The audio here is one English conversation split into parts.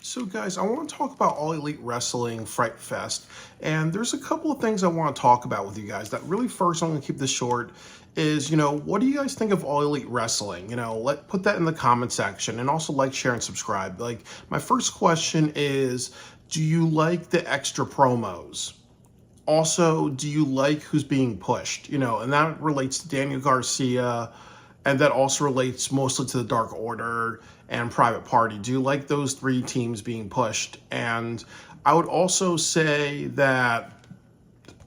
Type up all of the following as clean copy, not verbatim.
So guys, I want to talk about All Elite Wrestling Fright Fest, and there's a couple of things I want to talk about with you guys. That really first, I'm going to keep this short, is, what do you guys think of All Elite Wrestling? Put that in the comment section, and also like, share, and subscribe. Like, my first question is, do you like the extra promos? Also, do you like who's being pushed? And that relates to Daniel Garcia, and that also relates mostly to the Dark Order and Private Party. Do you like those three teams being pushed? And I would also say that,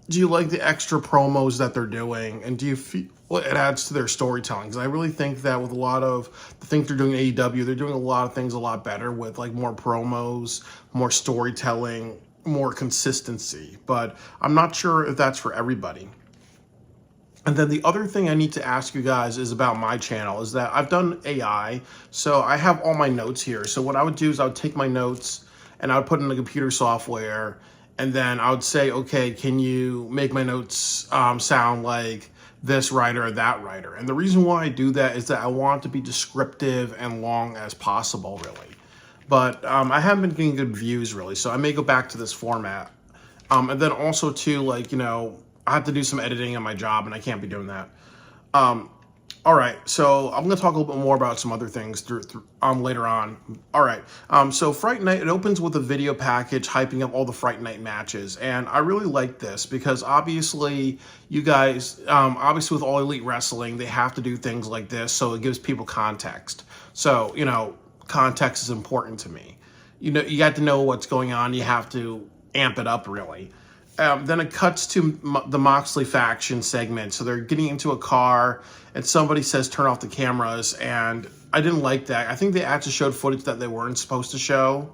do you like the extra promos that they're doing? And do you feel it adds to their storytelling? Because I really think that with a lot of the things they're doing in AEW, they're doing a lot of things a lot better with like more promos, more storytelling, more consistency. But I'm not sure if that's for everybody. And then the other thing I need to ask you guys is about my channel, is that I've done AI, so I have all my notes here. So what I would do is I would take my notes and I would put in the computer software, and then I would say, okay, can you make my notes sound like this writer or that writer? And the reason why I do that is that I want it to be descriptive and long as possible, really. But I haven't been getting good views, really, so I may go back to this format. And then also, too, I have to do some editing on my job, and I can't be doing that. All right, so I'm going to talk a little bit more about some other things later on. All right, so Fright Night, it opens with a video package hyping up all the Fright Night matches, and I really like this because obviously you guys, obviously with All Elite Wrestling, they have to do things like this, so it gives people context. So, context is important to me. You got to know what's going on. You have to amp it up, really. Then it cuts to the Moxley faction segment. So they're getting into a car, and somebody says, turn off the cameras, and I didn't like that. I think they actually showed footage that they weren't supposed to show.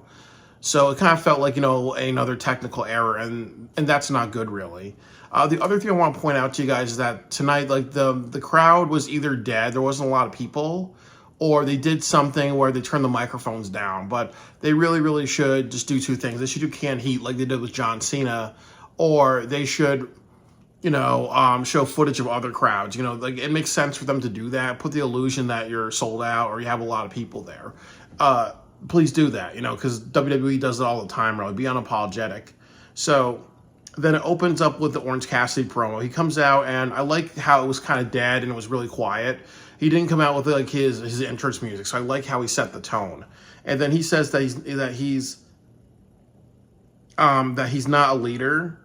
So it kind of felt like, another technical error, and that's not good, really. The other thing I want to point out to you guys is that tonight, the crowd was either dead, there wasn't a lot of people, or they did something where they turned the microphones down. But they really, really should just do two things. They should do canned heat like they did with John Cena, or they should, show footage of other crowds. It makes sense for them to do that. Put the illusion that you're sold out or you have a lot of people there. Please do that, because WWE does it all the time, really. Be unapologetic. So then it opens up with the Orange Cassidy promo. He comes out, and I like how it was kind of dead and it was really quiet. He didn't come out with his entrance music, so I like how he set the tone. And then he says that he's not a leader.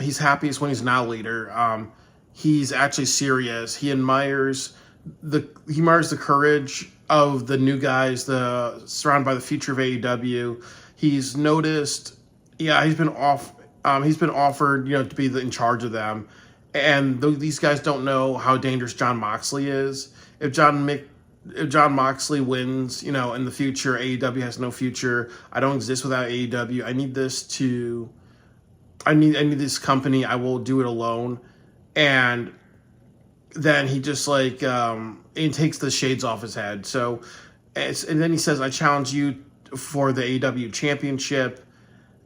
He's happiest when he's not a leader. He's actually serious. He admires the courage of the new guys, surrounded by the future of AEW. He's noticed, he's been offered, to be in charge of them. And these guys don't know how dangerous Jon Moxley is. If Jon Moxley wins, in the future, AEW has no future. I don't exist without AEW. I need this company. I will do it alone. And then he just he takes the shades off his head. So, and then he says, I challenge you for the AEW championship.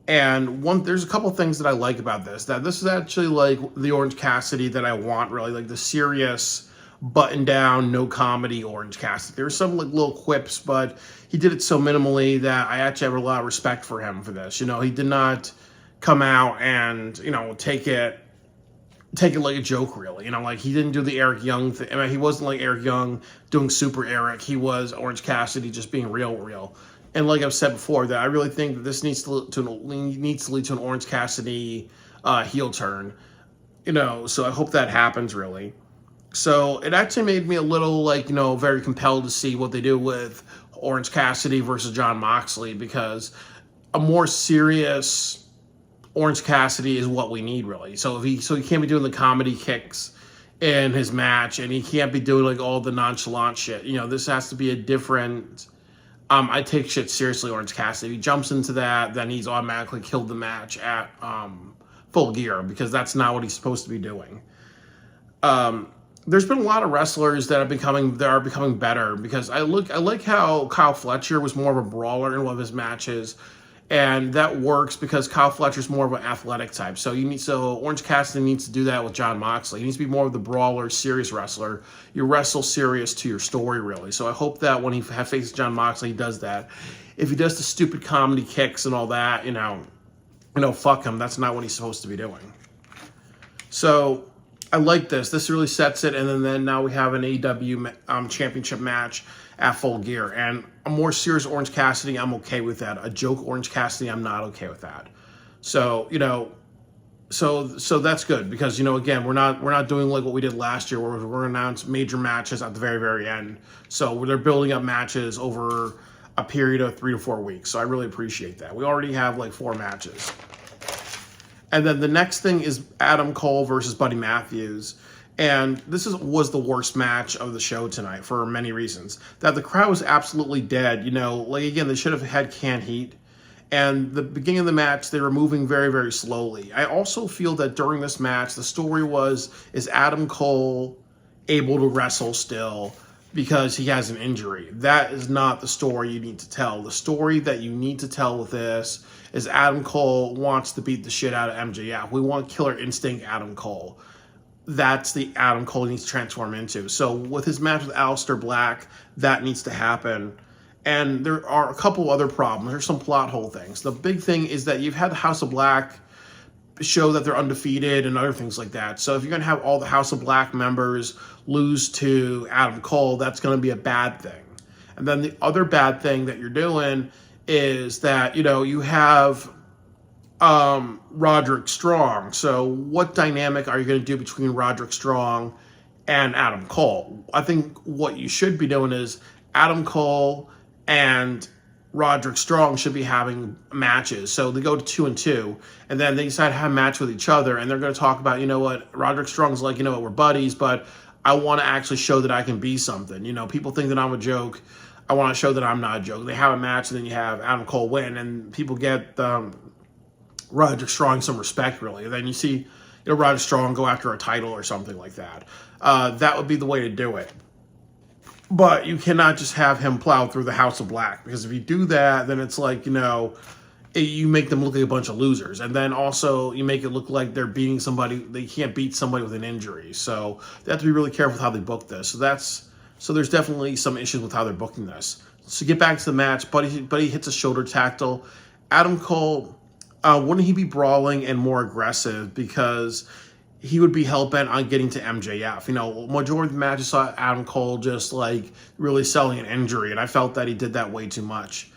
And there's a couple things that I like about this. That this is actually like the Orange Cassidy that I want, really, like the serious, button down, no comedy Orange Cassidy. There's some little quips, but he did it so minimally that I actually have a lot of respect for him for this. He did not come out and take it like a joke, really. He didn't do the Eric Young thing. I mean, he wasn't like Eric Young doing Super Eric. He was Orange Cassidy just being real. And like I've said before, that I really think that this needs to lead to an Orange Cassidy heel turn. So I hope that happens, really. So it actually made me a little very compelled to see what they do with Orange Cassidy versus Jon Moxley, because a more serious Orange Cassidy is what we need, really. So he can't be doing the comedy kicks in his match, and he can't be doing all the nonchalant shit. This has to be a different. I take shit seriously, Orange Cassidy. If he jumps into that, then he's automatically killed the match at Full Gear, because that's not what he's supposed to be doing. There's been a lot of wrestlers that are becoming better, because I like how Kyle Fletcher was more of a brawler in one of his matches, and that works because Kyle Fletcher's more of an athletic type. So Orange Cassidy needs to do that with Jon Moxley. He needs to be more of the brawler, serious wrestler. You wrestle serious to your story, really. So I hope that when he faces Jon Moxley, he does that. if he does the stupid comedy kicks and all that, fuck him. That's not what he's supposed to be doing. So I like this. This really sets it. And then now we have an AEW championship match at Full Gear. And a more serious Orange Cassidy, I'm okay with that. A joke Orange Cassidy, I'm not okay with that. So, so that's good because, again, we're not doing like what we did last year where we're going to announce major matches at the very, very end. So they're building up matches over a period of 3 to 4 weeks. So I really appreciate that. We already have like 4 matches. And then the next thing is Adam Cole versus Buddy Matthews. And this was the worst match of the show tonight for many reasons. That the crowd was absolutely dead. Again, they should have had canned heat. And the beginning of the match, they were moving very, very slowly. I also feel that during this match, the story is Adam Cole able to wrestle still because he has an injury? That is not the story you need to tell. The story that you need to tell with this is Adam Cole wants to beat the shit out of MJF. We want Killer Instinct Adam Cole. That's the Adam Cole he needs to transform into. So with his match with Aleister Black, that needs to happen. And there are a couple other problems. There's some plot hole things. The big thing is that you've had the House of Black show that they're undefeated and other things like that. So if you're going to have all the House of Black members lose to Adam Cole, that's going to be a bad thing. And then the other bad thing that you're doing is that, you have Roderick Strong. So what dynamic are you going to do between Roderick Strong and Adam Cole? I think what you should be doing is Adam Cole and Roderick Strong should be having matches. So they go to 2-2, and then they decide to have a match with each other, and they're going to talk about, Roderick Strong's like, we're buddies, but I want to actually show that I can be something. People think that I'm a joke. I want to show that I'm not a joke. They have a match, and then you have Adam Cole win, and people get Roderick Strong some respect, really. And then you see Roderick Strong go after a title or something like that. That would be the way to do it. But you cannot just have him plow through the House of Black, because if you do that, then it's like, you make them look like a bunch of losers. And then also you make it look like they're beating somebody. They can't beat somebody with an injury. So they have to be really careful with how they book this. So there's definitely some issues with how they're booking this. So get back to the match. Buddy hits a shoulder tackle. Adam Cole, wouldn't he be brawling and more aggressive, because he would be hell-bent on getting to MJF. Majority of the matches saw Adam Cole just like really selling an injury, and I felt that he did that way too much.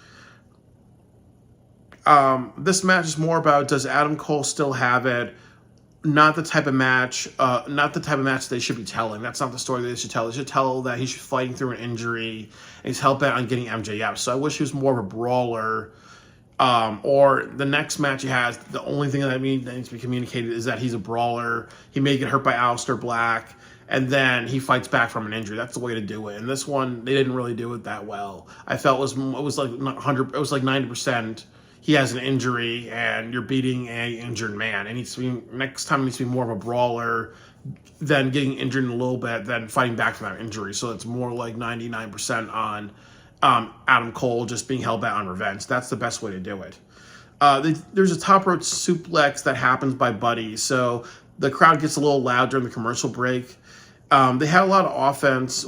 This match is more about, does Adam Cole still have it? Not the type of match they should be telling. That's not the story that they should tell. They should tell that he's fighting through an injury and he's hell-bent on getting MJF. So I wish he was more of a brawler. Or the next match he has, the only thing that needs to be communicated is that he's a brawler. He may get hurt by Aleister Black, and then he fights back from an injury. That's the way to do it. And this one, they didn't really do it that well. I felt it was like 100. It was like 90%. He has an injury, and you're beating an injured man. Next time it needs to be more of a brawler than getting injured in a little bit, than fighting back from that injury. So it's more like 99% on Adam Cole just being held back on revenge. That's the best way to do it. There's a top rope suplex that happens by Buddy, so the crowd gets a little loud during the commercial break. They had a lot of offense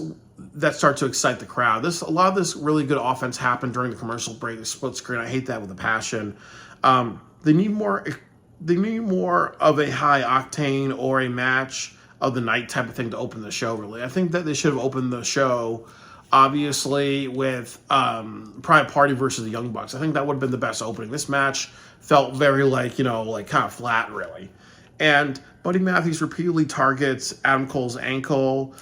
that start to excite the crowd. A lot of this really good offense happened during the commercial break, the split screen. I hate that with a passion. They need more of a high octane or a match of the night type of thing to open the show, really. I think that they should have opened the show obviously with Private Party versus the Young Bucks. I think that would have been the best opening. This match felt very kind of flat, really. And Buddy Matthews repeatedly targets Adam Cole's ankle.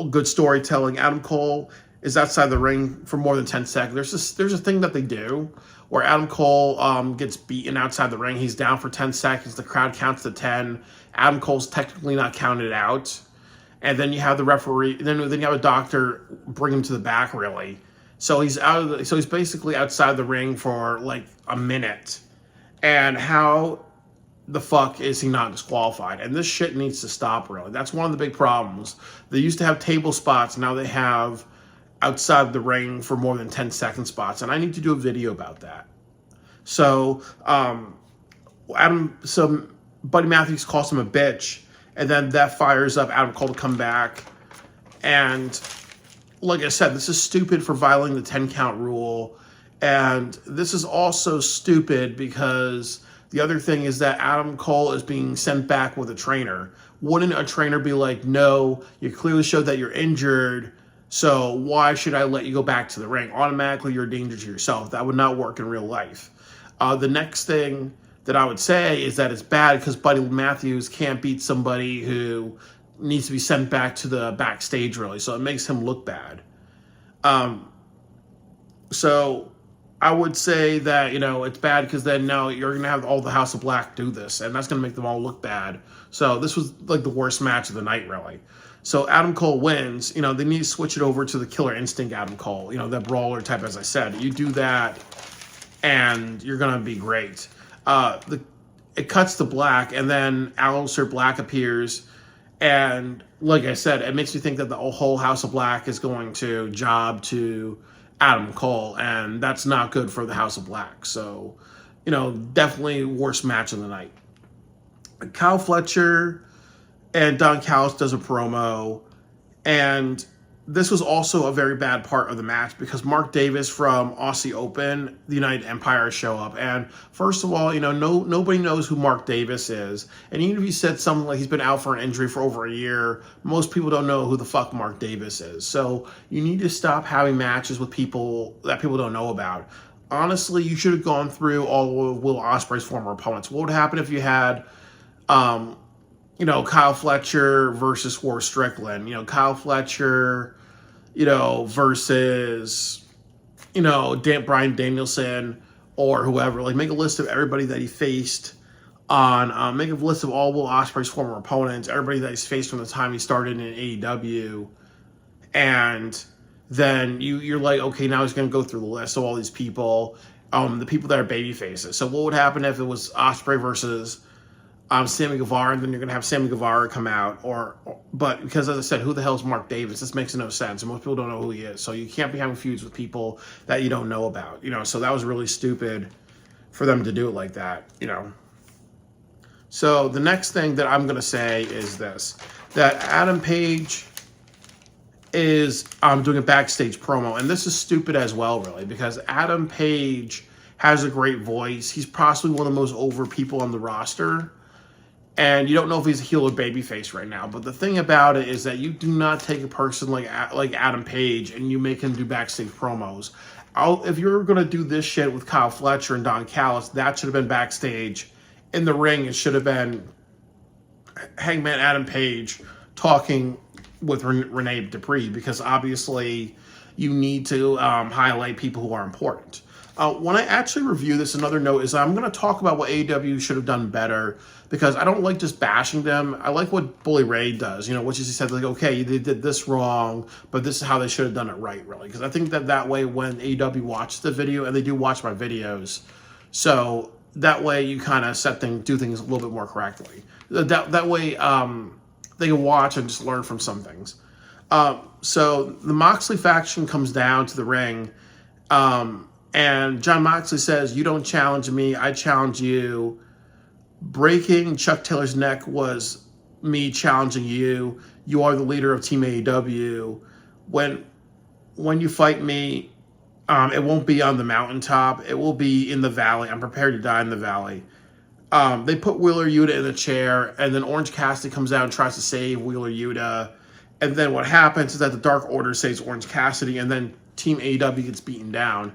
Good storytelling. Adam Cole is outside the ring for more than 10 seconds. There's a thing that they do where Adam Cole gets beaten outside the ring. He's down for 10 seconds. The crowd counts to 10. Adam Cole's technically not counted out. And then you have the referee. Then you have a doctor bring him to the back, really. So he's he's basically outside the ring for like a minute. And how the fuck is he not disqualified? And this shit needs to stop, really. That's one of the big problems. They used to have table spots. Now they have outside the ring for more than 10 second spots. And I need to do a video about that. So, Buddy Matthews calls him a bitch. And then that fires up Adam Cole to come back. And like I said, this is stupid for violating the 10 count rule. And this is also stupid because the other thing is that Adam Cole is being sent back with a trainer. Wouldn't a trainer be like, no, you clearly showed that you're injured, so why should I let you go back to the ring? Automatically, you're a danger to yourself. That would not work in real life. The next thing that I would say is that it's bad because Buddy Matthews can't beat somebody who needs to be sent back to the backstage, really. So it makes him look bad. So I would say that, it's bad because then now you're going to have all the House of Black do this, and that's going to make them all look bad. So this was like the worst match of the night, really. So Adam Cole wins. They need to switch it over to the Killer Instinct Adam Cole, that brawler type, as I said. You do that, and you're going to be great. It cuts to black, and then Aleister Black appears, and like I said, it makes me think that the whole House of Black is going to job to Adam Cole, and that's not good for the House of Black. So, definitely worst match of the night. Kyle Fletcher and Don Callis does a promo, and this was also a very bad part of the match because Mark Davis from Aussie Open, the United Empire, show up. And first of all, nobody knows who Mark Davis is. And even if you said something like he's been out for an injury for over a year, most people don't know who the fuck Mark Davis is. So you need to stop having matches with people that people don't know about. Honestly, you should have gone through all of Will Ospreay's former opponents. What would happen if you had Kyle Fletcher versus Swerve Strickland? Kyle Fletcher, versus, Bryan Danielson or whoever. Like, make a list of everybody that he faced on, make a list of all Will Ospreay's former opponents, everybody that he's faced from the time he started in AEW. And then you're like, okay, now he's going to go through the list of all these people, the people that are baby faces. So what would happen if it was Ospreay versus Sammy Guevara, and then you're going to have Sammy Guevara come out, but because, as I said, who the hell is Mark Davis? This makes no sense, and most people don't know who he is, so you can't be having feuds with people that you don't know about, so that was really stupid for them to do it like that, So the next thing that I'm going to say is this, that Adam Page is doing a backstage promo, and this is stupid as well, really, because Adam Page has a great voice. He's possibly one of the most over people on the roster. And you don't know if he's a heel or babyface right now. But the thing about it is that you do not take a person like Adam Page and you make him do backstage promos. If you're going to do this shit with Kyle Fletcher and Don Callis, that should have been backstage. In the ring, it should have been Hangman Adam Page talking with Renee Dupree, because obviously you need to highlight people who are important. When I actually review this, another note is I'm going to talk about what AEW should have done better, because I don't like just bashing them. I like what Bully Ray does, which is he said, like, okay, they did this wrong, but this is how they should have done it right, really. Because I think that way when AEW watches the video, and they do watch my videos, so that way you kind of do things a little bit more correctly. That way they can watch and just learn from some things. So the Moxley faction comes down to the ring, and Jon Moxley says, "You don't challenge me, I challenge you. Breaking Chuck Taylor's neck was me challenging you. You are the leader of Team AEW. When you fight me, it won't be on the mountaintop. It will be in the valley. I'm prepared to die in the valley." They put Wheeler Yuta in the chair, and then Orange Cassidy comes out and tries to save Wheeler Yuta. And then what happens is that the Dark Order saves Orange Cassidy, and then Team AEW gets beaten down.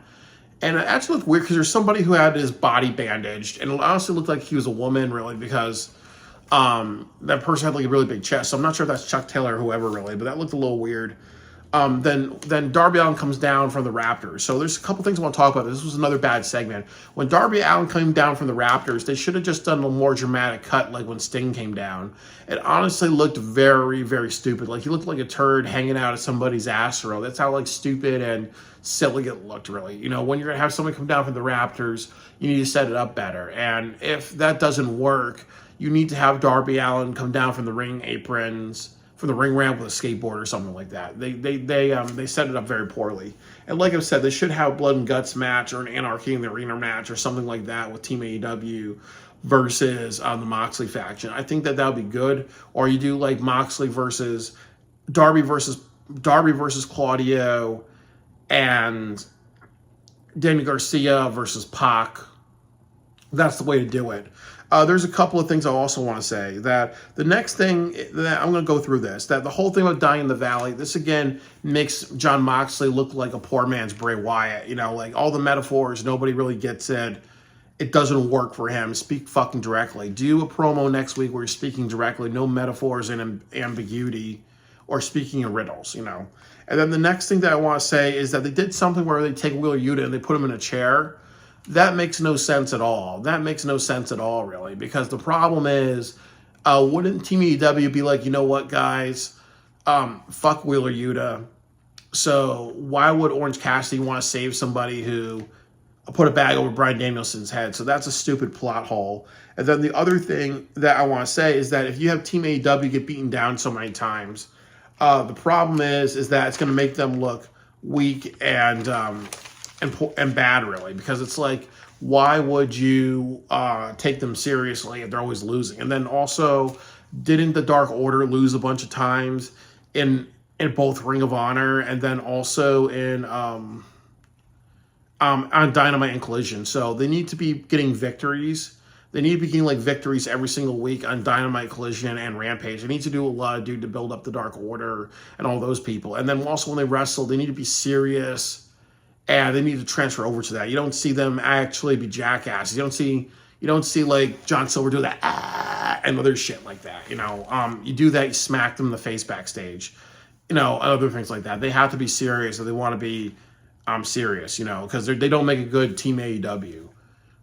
And it actually looked weird because there's somebody who had his body bandaged, and it honestly looked like he was a woman, really, because that person had like a really big chest. So I'm not sure if that's Chuck Taylor or whoever, really, but that looked a little weird. Then Darby Allin comes down from the Raptors. So there's a couple things I want to talk about. This was another bad segment. When Darby Allin came down from the Raptors, they should have just done a more dramatic cut, like when Sting came down. It honestly looked very, very stupid. Like he looked like a turd hanging out of somebody's ass row. That's how like stupid and silly it looked, really. When you're gonna have somebody come down from the Raptors, you need to set it up better. And if that doesn't work, you need to have Darby Allin come down from the ring aprons, from the ring ramp with a skateboard or something like that. They set it up very poorly. And like I've said, they should have a Blood and Guts match or an Anarchy in the Arena match or something like that with Team AEW versus the Moxley faction. I think that would be good. Or you do like Moxley versus Darby versus Claudio, and Danny Garcia versus Pac. That's the way to do it. There's a couple of things I also want to say. That the next thing that I'm going to go through this, that the whole thing about dying in the valley, this again makes Jon Moxley look like a poor man's Bray Wyatt. You know, like all the metaphors, nobody really gets it. It doesn't work for him. Speak fucking directly. Do a promo next week where you're speaking directly, no metaphors and ambiguity, or speaking in riddles, you know. And then the next thing that I want to say is that they did something where they take Wheeler Yuta and they put him in a chair. That makes no sense at all. That makes no sense at all, really, because the problem is, wouldn't Team AEW be like, you know what, guys, fuck Wheeler Yuta. So why would Orange Cassidy want to save somebody who put a bag over Bryan Danielson's head? So that's a stupid plot hole. And then the other thing that I want to say is that if you have Team AEW get beaten down so many times, the problem is that it's going to make them look weak and bad, really, because it's like, why would you take them seriously if they're always losing? And then also, didn't the Dark Order lose a bunch of times in both Ring of Honor and then also in on Dynamite and Collision? So they need to be getting victories. They need to be getting like victories every single week on Dynamite, Collision, and Rampage. They need to do a lot to build up the Dark Order and all those people. And then also when they wrestle, they need to be serious. And they need to transfer over to that. You don't see them actually be jackasses. You don't see like John Silver do that and other shit like that. You know, you do that, you smack them in the face backstage. You know, other things like that. They have to be serious if they want to be serious. You know, because they don't make a good Team AEW.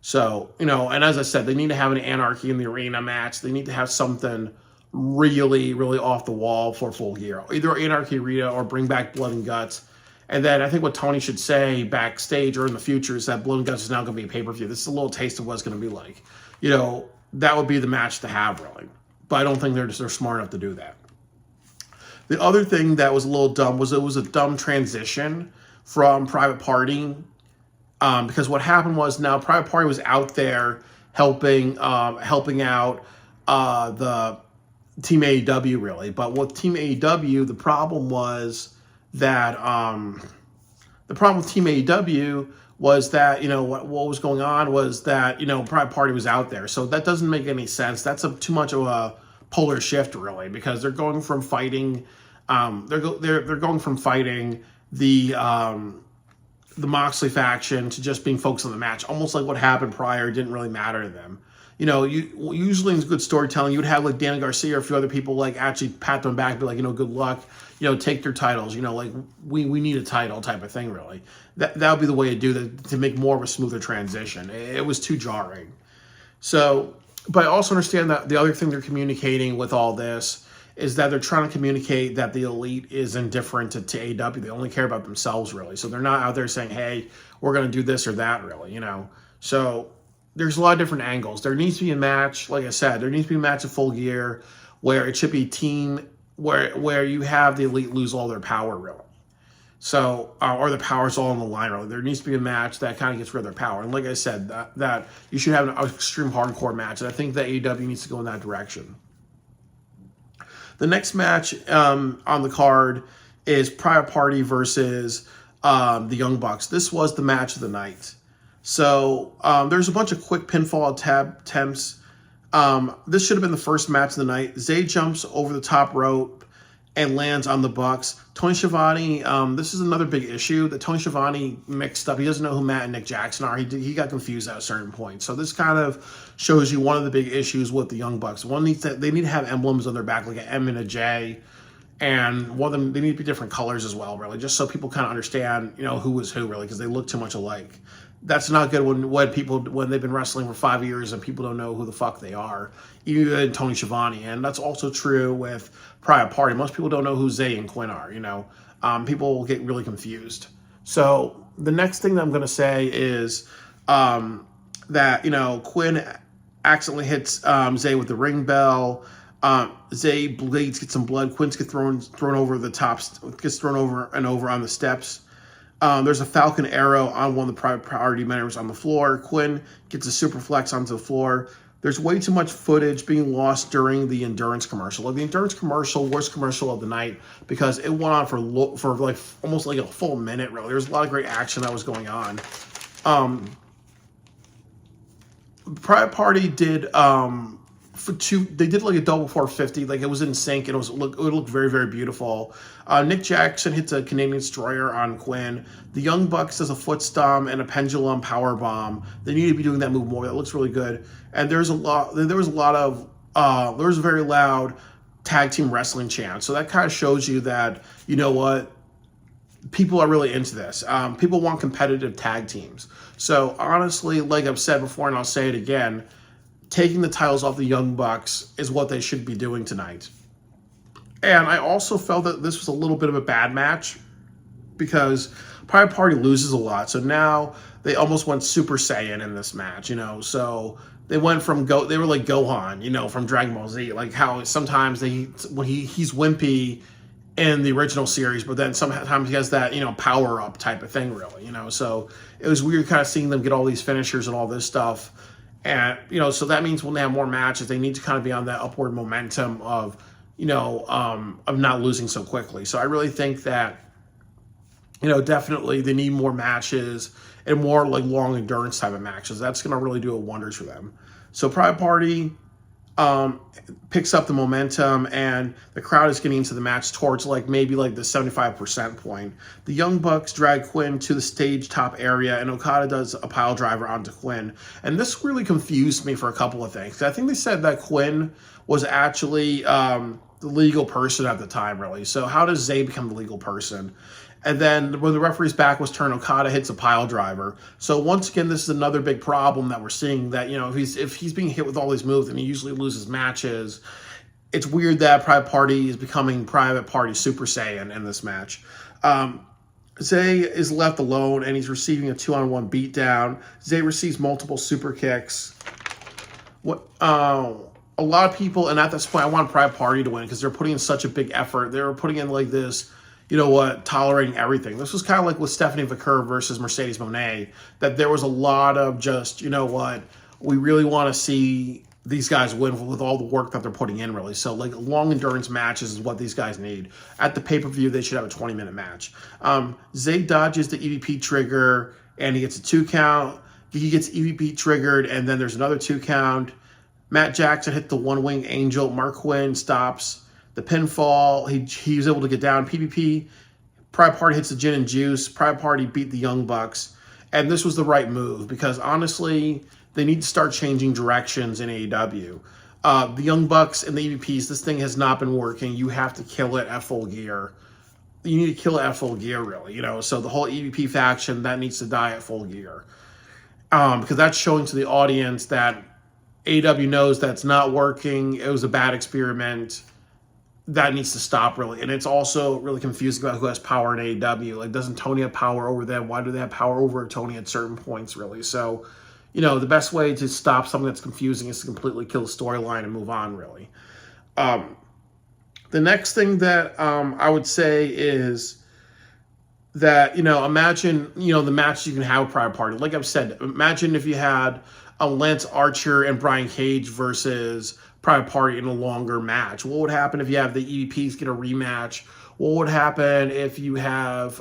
So you know, and as I said, they need to have an Anarchy in the Arena match. They need to have something really, really off the wall for Full Gear. Either Anarchy Arena or bring back Blood and Guts. And then I think what Tony should say backstage or in the future is that Blood and Guts is now going to be a pay-per-view. This is a little taste of what it's going to be like. You know, that would be the match to have, really. But I don't think they're smart enough to do that. The other thing that was a little dumb was it was a dumb transition from Private Party. Because what happened was now Private Party was out there helping out the Team AEW, really. But with Team AEW, the problem was that the problem with Team AEW was that, you know, what was going on was that, you know, Private Party was out there. So that doesn't make any sense. That's too much of a polar shift, really, because they're going from fighting they're going from fighting the Moxley faction to just being focused on the match. Almost like what happened prior didn't really matter to them. You know, usually in good storytelling, you would have like Danny Garcia or a few other people like actually pat them back, be like, you know, good luck, you know, take their titles, you know, like we need a title type of thing, really. That would be the way to do that, to make more of a smoother transition. It was too jarring. So, but I also understand that the other thing they're communicating with all this is that they're trying to communicate that the Elite is indifferent to AEW. They only care about themselves, really. So they're not out there saying, hey, we're going to do this or that, really, you know. So there's a lot of different angles. There needs to be a match, like I said, there needs to be a match of Full Gear where it should be team, where you have the Elite lose all their power, really. So, or the power's all on the line, really. There needs to be a match that kind of gets rid of their power. And like I said, that you should have an extreme hardcore match. And I think that AEW needs to go in that direction. The next match on the card is Private Party versus the Young Bucks. This was the match of the night. So there's a bunch of quick pinfall attempts. This should have been the first match of the night. Zay jumps over the top rope and lands on the Bucks. Tony Schiavone, this is another big issue that Tony Schiavone mixed up. He doesn't know who Matt and Nick Jackson are. He got confused at a certain point. So this kind of shows you one of the big issues with the Young Bucks. They need to have emblems on their back, like an M and a J. And one of them, they need to be different colors as well, really, just so people kind of understand, you know, who is who, really, because they look too much alike. That's not good when they've been wrestling for 5 years and people don't know who the fuck they are, even Tony Schiavone. And that's also true with Private Party. Most people don't know who Zay and Quinn are, you know. People get really confused. So the next thing that I'm going to say is that, you know, Quinn accidentally hits Zay with the ring bell. Zay bleeds, gets some blood. Quinn gets thrown over the tops, gets thrown over and over on the steps. There's a Falcon Arrow on one of the Private Party members on the floor. Quinn gets a superflex onto the floor. There's way too much footage being lost during the Endurance commercial. Like the Endurance commercial, worst commercial of the night, because it went on for like almost like a full minute, really. There's a lot of great action that was going on. Um, Private Party did for two. They did like a double 450. Like it was in sync and it looked very very beautiful. Nick Jackson hits a Canadian Destroyer on Quinn. The Young Bucks does a foot stomp and a pendulum power bomb. They need to be doing that move more. That looks really good. And there was a lot of there was a very loud tag team wrestling chant. So that kind of shows you that, you know what, people are really into this. People want competitive tag teams. So honestly, like I've said before, and I'll say it again, taking the titles off the Young Bucks is what they should be doing tonight. And I also felt that this was a little bit of a bad match because Private Party loses a lot. So now they almost went Super Saiyan in this match, you know. So they went from they were like Gohan, you know, from Dragon Ball Z, like how sometimes he's wimpy in the original series, but then sometimes he has that, you know, power up type of thing, really, you know. So it was weird kind of seeing them get all these finishers and all this stuff. And, you know, so that means when they have more matches, they need to kind of be on that upward momentum of, you know, of not losing so quickly. So I really think that, you know, definitely they need more matches and more like long endurance type of matches. That's going to really do wonders for them. So Private Party picks up the momentum and the crowd is getting into the match towards like maybe like the 75% point. The Young Bucks drag Quinn to the stage top area and Okada does a pile driver onto Quinn. And this really confused me for a couple of things. I think they said that Quinn was actually the legal person at the time, really. So how does Zay become the legal person? And then when the referee's back was turned, Okada hits a pile driver. So once again, this is another big problem that we're seeing, that, you know, if he's being hit with all these moves and he usually loses matches, it's weird that Private Party is becoming Private Party Super Saiyan in this match. Zay is left alone and he's receiving a 2-on-1 beatdown. Zay receives multiple super kicks. A lot of people, and at this point, I want Private Party to win because they're putting in such a big effort. They were putting in like this, you know what, tolerating everything. This was kind of like with Stephanie Vaquer versus Mercedes Moné, that there was a lot of just, you know what, we really want to see these guys win with all the work that they're putting in, really. So, like, long endurance matches is what these guys need. At the pay-per-view, they should have a 20-minute match. Zay dodges the EVP trigger, and he gets a 2 count. He gets EVP triggered, and then there's another 2 count. Matt Jackson hit the one-wing angel. Mark Quinn stops the pinfall. He was able to get down. PvP. Private Party hits the gin and juice. Private Party beat the Young Bucks. And this was the right move because, honestly, they need to start changing directions in AEW. The Young Bucks and the EVPs, this thing has not been working. You have to kill it at Full Gear. You need to kill it at Full Gear, really. You know, so the whole EVP faction, that needs to die at Full Gear. Because that's showing to the audience that AEW knows that's not working. It was a bad experiment. That needs to stop, really. And it's also really confusing about who has power in AEW. Like, doesn't Tony have power over them? Why do they have power over Tony at certain points, really? So, you know, the best way to stop something that's confusing is to completely kill the storyline and move on, really. The next thing that I would say is that, you know, imagine, you know, the match you can have with Private Party. Like I've said, imagine if you had Lance Archer and Brian Cage versus Private Party in a longer match. What would happen if you have the EVPs get a rematch? What would happen if you have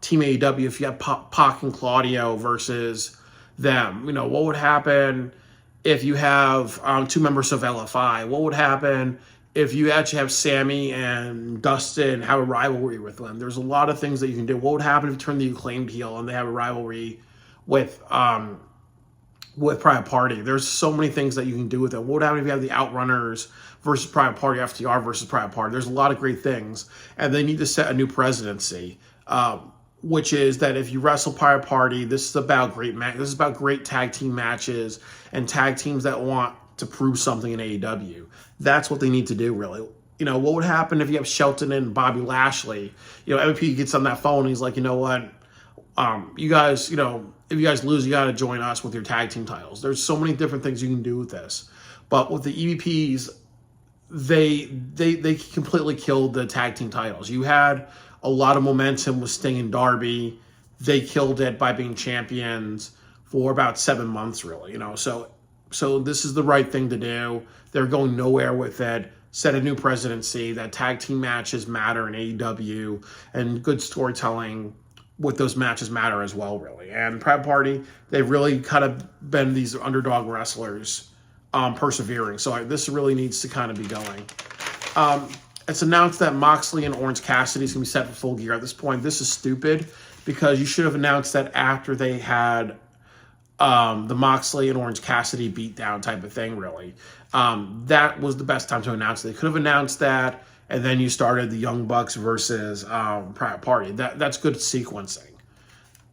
Team AEW, if you have Pac and Claudio versus them? You know, what would happen if you have 2 members of LFI? What would happen if you actually have Sammy and Dustin have a rivalry with them? There's a lot of things that you can do. What would happen if you turn the Acclaimed heel and they have a rivalry with Private Party? There's so many things that you can do with it. What would happen if you have the Outrunners versus Private Party, FTR versus Private Party? There's a lot of great things. And they need to set a new presidency, which is that if you wrestle Private Party, this is about this is about great tag team matches and tag teams that want to prove something in AEW. That's what they need to do, really. You know, what would happen if you have Shelton and Bobby Lashley? You know, MVP gets on that phone and he's like, you know what? You guys, you know, if you guys lose, you got to join us with your tag team titles. There's so many different things you can do with this. But with the EVPs, they completely killed the tag team titles. You had a lot of momentum with Sting and Darby. They killed it by being champions for about 7 months, really. You know, so this is the right thing to do. They're going nowhere with it. Set a new presidency. That tag team matches matter in AEW, and good storytelling what those matches matter as well, really. And Private Party, they've really kind of been these underdog wrestlers persevering. So this really needs to kind of be going. It's announced that Moxley and Orange Cassidy is going to be set for Full Gear. At this point, this is stupid because you should have announced that after they had the Moxley and Orange Cassidy beatdown type of thing, really. That was the best time to announce it. They could have announced that, and then you started the Young Bucks versus Private Party. That's good sequencing.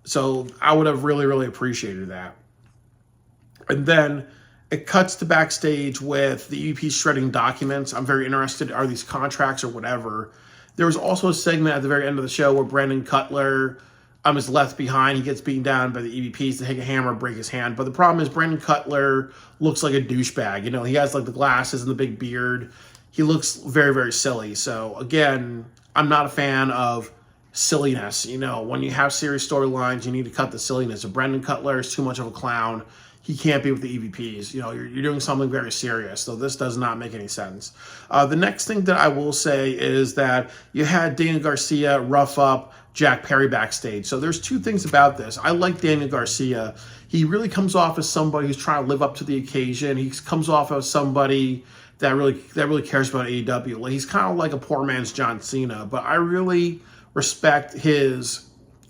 So I would have really, really appreciated that. And then it cuts to backstage with the EVP shredding documents. I'm very interested. Are these contracts or whatever? There was also a segment at the very end of the show where Brandon Cutler is left behind. He gets beaten down by the EVPs to take a hammer, break his hand. But the problem is Brandon Cutler looks like a douchebag. You know, he has like the glasses and the big beard. He looks very, very silly. So again, I'm not a fan of silliness. You know, when you have serious storylines, you need to cut the silliness. If Brandon Cutler is too much of a clown, he can't be with the EVPs. You know, you're doing something very serious. So this does not make any sense. The next thing that I will say is that you had Daniel Garcia rough up Jack Perry backstage. So there's two things about this. I like Daniel Garcia. He really comes off as somebody who's trying to live up to the occasion. He comes off as somebody that really cares about AEW. Like, he's kind of like a poor man's John Cena, but I really respect his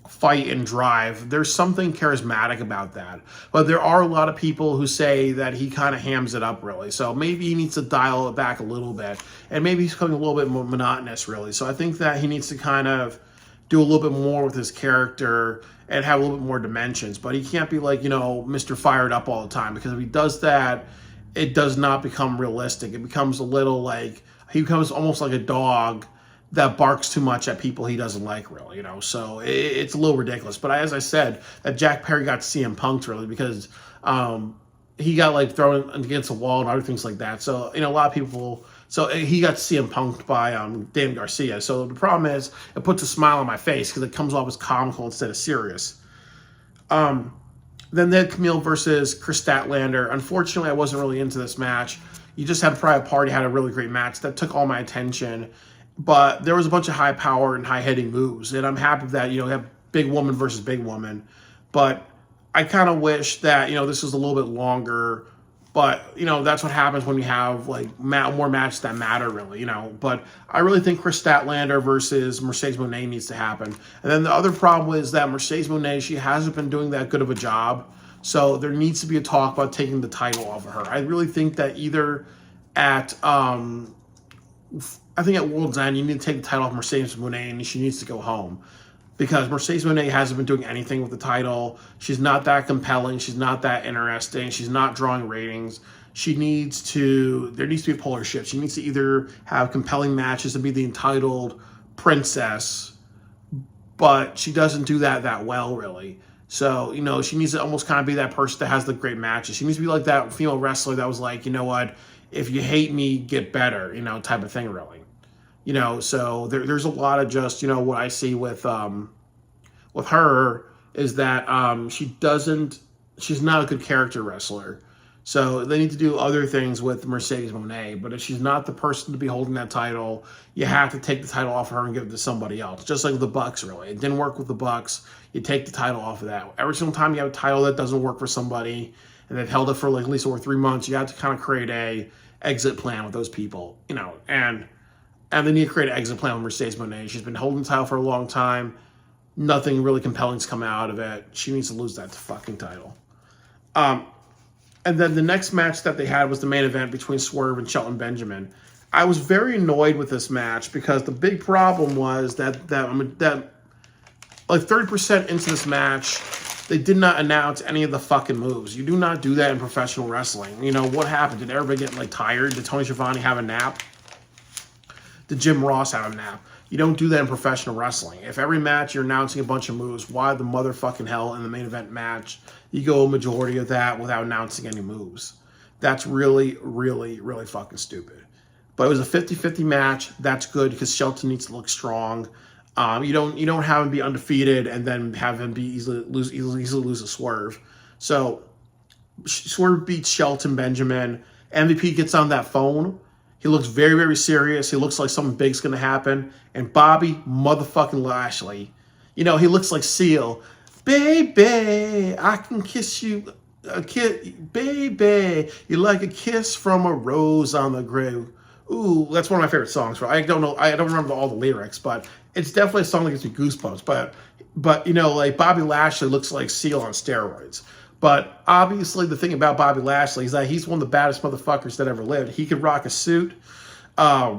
fight and drive. There's something charismatic about that. But there are a lot of people who say that he kind of hams it up, really. So maybe he needs to dial it back a little bit. And maybe he's becoming a little bit more monotonous, really. So I think that he needs to kind of do a little bit more with his character and have a little bit more dimensions. But he can't be like, you know, Mr. Fired Up all the time, because if he does that, it does not become realistic. It becomes a little like, he becomes almost like a dog that barks too much at people he doesn't like, really, you know. So it's a little ridiculous. But as I said, that Jack Perry got CM Punk'd, really, because he got like thrown against a wall and other things like that. So, you know, a lot of people, so he got CM Punk'd by Dan Garcia. So the problem is, it puts a smile on my face because it comes off as comical instead of serious. Then they had Camille versus Chris Statlander. Unfortunately, I wasn't really into this match. You just had Private Party had a really great match that took all my attention. But there was a bunch of high power and high hitting moves. And I'm happy that, you know, you have big woman versus big woman. But I kind of wish that, you know, this was a little bit longer. But, you know, that's what happens when you have, like, more matches that matter, really, you know. But I really think Chris Statlander versus Mercedes Moné needs to happen. And then the other problem is that Mercedes Moné, she hasn't been doing that good of a job. So there needs to be a talk about taking the title off of her. I really think that either at, I think at World's End, you need to take the title off Mercedes Moné, and she needs to go home. Because Mercedes Moné hasn't been doing anything with the title. She's not that compelling. She's not that interesting. She's not drawing ratings. There needs to be a polar shift. She needs to either have compelling matches and be the entitled princess, but she doesn't do that well, really. So, you know, she needs to almost kind of be that person that has the great matches. She needs to be like that female wrestler that was like, you know what, if you hate me, get better, you know, type of thing, really. You know, so there's a lot of just, you know, what I see with her is that she's not a good character wrestler. So they need to do other things with Mercedes Moné. But if she's not the person to be holding that title, you have to take the title off of her and give it to somebody else. Just like the Bucks, really. It didn't work with the Bucks. You take the title off of that. Every single time you have a title that doesn't work for somebody, and they've held it for like at least over 3 months, you have to kind of create a exit plan with those people, you know, and they need to create an exit plan with Mercedes Moné. She's been holding the title for a long time. Nothing really compelling's come out of it. She needs to lose that fucking title. And then the next match that they had was the main event between Swerve and Shelton Benjamin. I was very annoyed with this match because the big problem was that like 30% into this match, they did not announce any of the fucking moves. You do not do that in professional wrestling. You know, what happened? Did everybody get like tired? Did Tony Schiavone have a nap? Did Jim Ross have a nap? You don't do that in professional wrestling. If every match you're announcing a bunch of moves, why the motherfucking hell in the main event match you go a majority of that without announcing any moves? That's really, really, really fucking stupid. But it was a 50-50 match. That's good because Shelton needs to look strong. You don't have him be undefeated and then have him be easily lose a Swerve. So Swerve beats Shelton Benjamin. MVP gets on that phone. He looks very, very serious. He looks like something big's going to happen. And Bobby motherfucking Lashley, He looks like Seal. Baby, I can kiss you. A kiss, baby, you like a kiss from a rose on the grave. Ooh, that's one of my favorite songs. Right? I don't know, I don't remember all the lyrics, but it's definitely a song that gives me goosebumps. But like Bobby Lashley looks like Seal on steroids. But obviously, the thing about Bobby Lashley is that he's one of the baddest motherfuckers that ever lived. He could rock a suit,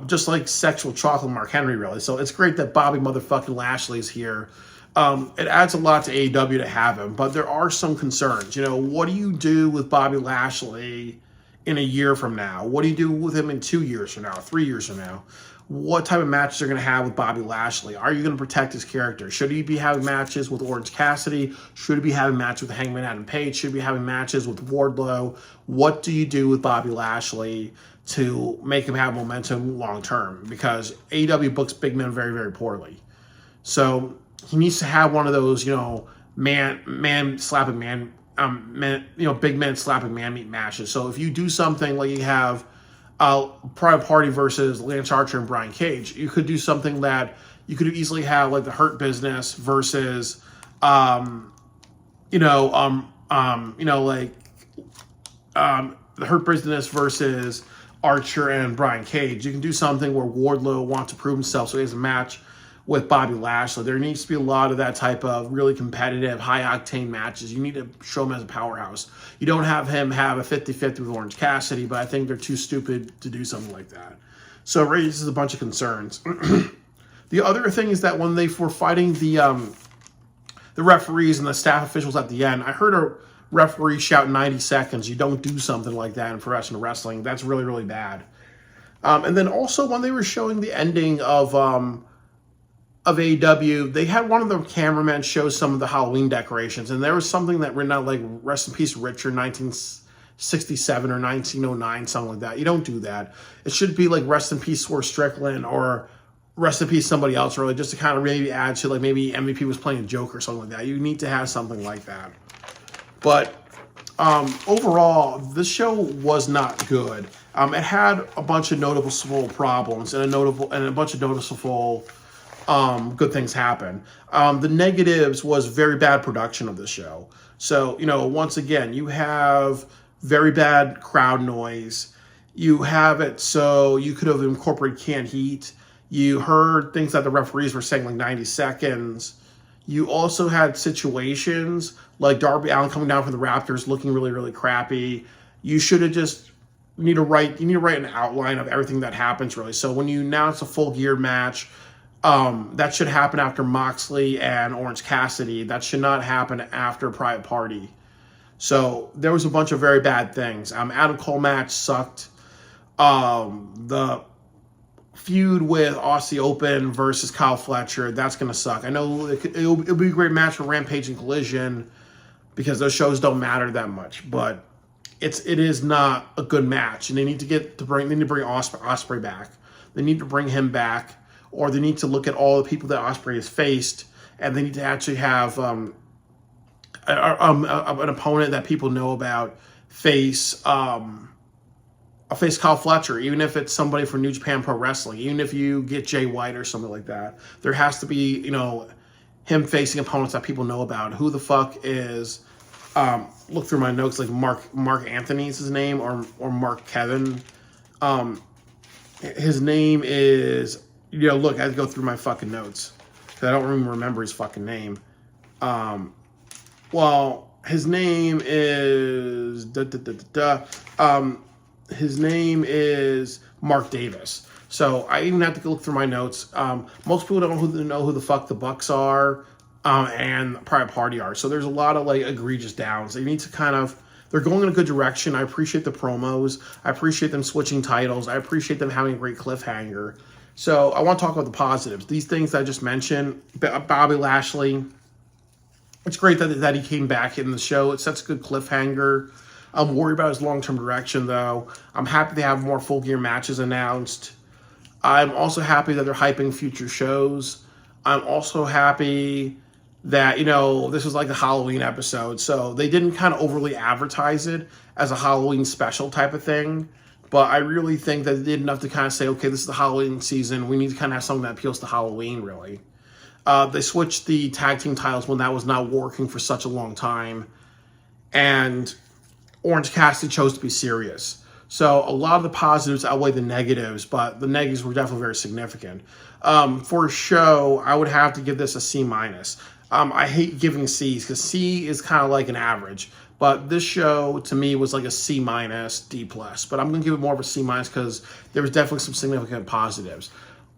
just like sexual chocolate Mark Henry, really. So it's great that Bobby motherfucking Lashley is here. It adds a lot to AEW to have him, but there are some concerns. What do you do with Bobby Lashley in a year from now? What do you do with him in 2 years from now, 3 years from now? What type of matches are going to have with Bobby Lashley? Are you going to protect his character? Should he be having matches with Orange Cassidy? Should he be having matches with Hangman Adam Page? Should he be having matches with Wardlow? What do you do with Bobby Lashley to make him have momentum long term? Because AEW books big men very, very poorly. So he needs to have one of those, man slapping man, big men slapping man meat matches. So if you do something like you have Private Party versus Lance Archer and Brian Cage, you could do something that you could easily have like the Hurt Business versus, the Hurt Business versus Archer and Brian Cage. You can do something where Wardlow wants to prove himself, so he has a match with Bobby Lashley. There needs to be a lot of that type of really competitive, high-octane matches. You need to show him as a powerhouse. You don't have him have a 50-50 with Orange Cassidy, but I think they're too stupid to do something like that. So it raises a bunch of concerns. The other thing is that when they were fighting the referees and the staff officials at the end, I heard a referee shout 90 seconds. You don't do something like that in professional wrestling. That's really, really bad. And then also when they were showing the ending of AEW, they had one of the cameramen show some of the Halloween decorations, and there was something that written out like "Rest in Peace, Richard," 1967 or 1909, something like that. You don't do that. It should be like "Rest in Peace, Swerve Strickland," or "Rest in Peace, somebody else," really, just to kind of maybe add to like maybe MVP was playing a joke or something like that. You need to have something like that. But overall, this show was not good. It had a bunch of noticeable problems and a bunch of noticeable good things happen. The negatives was very bad production of the show. So, once again, you have very bad crowd noise. You have it so you could have incorporated canned heat. You heard things that the referees were saying like 90 seconds. You also had situations like Darby Allin coming down from the Raptors looking really, really crappy. You should have just you need to write an outline of everything that happens, really. So when you announce a full gear match, that should happen after Moxley and Orange Cassidy. That should not happen after Private Party. So there was a bunch of very bad things. Adam Cole match sucked. The feud with Aussie Open versus Kyle Fletcher, that's going to suck. I know it'll be a great match for Rampage and Collision because those shows don't matter that much, but it is not a good match, and they need to bring Ospreay back. They need to bring him back. Or they need to look at all the people that Ospreay has faced, and they need to actually have an opponent that people know about face Kyle Fletcher, even if it's somebody from New Japan Pro Wrestling, even if you get Jay White or something like that. There has to be, him facing opponents that people know about. Who the fuck is? Look through my notes, like Mark Anthony is his name, or Mark Kevin. His name is. Look, I had to go through my fucking notes because I don't even remember his fucking name. His name is his name is Mark Davis. So I even have to look through my notes. Most people don't know who the fuck the Bucks are and Private Party are. So there's a lot of like egregious downs. They need to they're going in a good direction. I appreciate the promos. I appreciate them switching titles. I appreciate them having a great cliffhanger. So I want to talk about the positives. These things that I just mentioned, Bobby Lashley, it's great that he came back in the show. It sets a good cliffhanger. I'm worried about his long-term direction, though. I'm happy they have more full gear matches announced. I'm also happy that they're hyping future shows. I'm also happy that, this was like the Halloween episode. So they didn't kind of overly advertise it as a Halloween special type of thing. But I really think that they did enough to kind of say, okay, this is the Halloween season. We need to kind of have something that appeals to Halloween, really. They switched the tag team titles when that was not working for such a long time. And Orange Cassidy chose to be serious. So a lot of the positives outweigh the negatives, but the negatives were definitely very significant. For a show, I would have to give this a C minus. I hate giving C's because C is kind of like an average. But this show, to me, was like a C minus, D plus. But I'm going to give it more of a C minus because there was definitely some significant positives.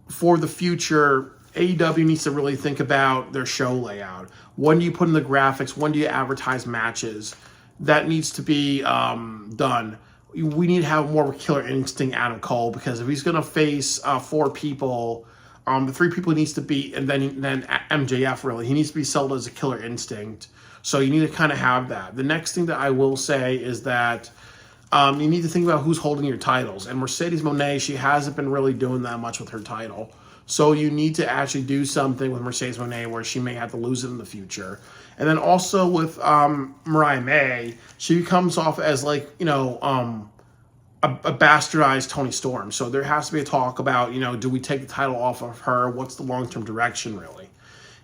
For the future, AEW needs to really think about their show layout. When do you put in the graphics? When do you advertise matches? That needs to be done. We need to have more of a Killer Instinct Adam Cole, because if he's going to face 4 people, the 3 people he needs to beat, and then MJF, really, he needs to be sold as a Killer Instinct. So you need to kind of have that. The next thing that I will say is that you need to think about who's holding your titles. And Mercedes Moné, she hasn't been really doing that much with her title. So you need to actually do something with Mercedes Moné where she may have to lose it in the future. And then also with Mariah May, she comes off as like, a bastardized Toni Storm. So there has to be a talk about, do we take the title off of her? What's the long-term direction, really?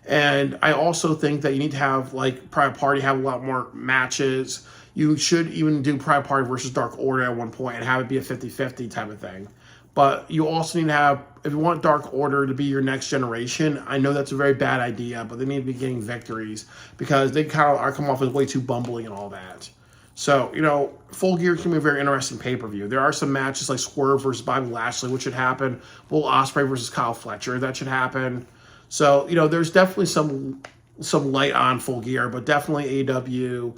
And I also think that you need to have, like, Private Party have a lot more matches. You should even do Private Party versus Dark Order at one point and have it be a 50-50 type of thing. But you also need to have, if you want Dark Order to be your next generation, I know that's a very bad idea, but they need to be getting victories because they kind of are come off as way too bumbling and all that. So, Full Gear can be a very interesting pay-per-view. There are some matches like Swerve versus Bobby Lashley, which should happen. Will Ospreay versus Kyle Fletcher, that should happen. So, there's definitely some light on Full Gear, but definitely AEW.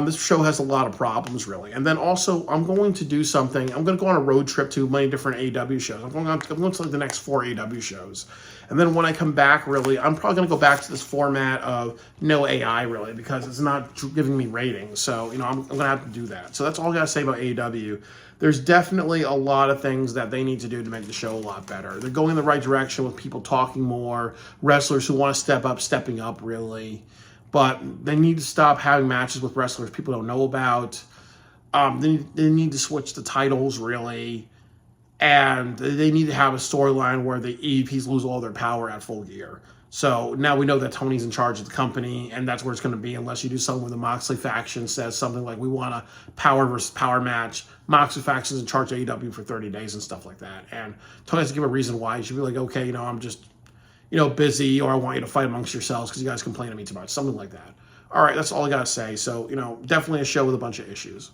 This show has a lot of problems, really. And then also, I'm going to do something. I'm going to go on a road trip to many different AEW shows. I'm going to like the next 4 AEW shows. And then when I come back, really, I'm probably going to go back to this format of no AI, really, because it's not giving me ratings. So, I'm going to have to do that. So that's all I got to say about AEW. There's definitely a lot of things that they need to do to make the show a lot better. They're going in the right direction with people talking more, wrestlers who want to step up, stepping up, really. But they need to stop having matches with wrestlers people don't know about. They need to switch the titles, really. And they need to have a storyline where the EVPs lose all their power at Full Gear. So now we know that Tony's in charge of the company, and that's where it's going to be, unless you do something where the Moxley faction says something like, we want a power versus power match. Moxley faction's in charge of AEW for 30 days and stuff like that. And Tony has to give a reason why. He should be like, okay, I'm just, busy, or I want you to fight amongst yourselves because you guys complain to me too much. Something like that. All right, that's all I got to say. So, definitely a show with a bunch of issues.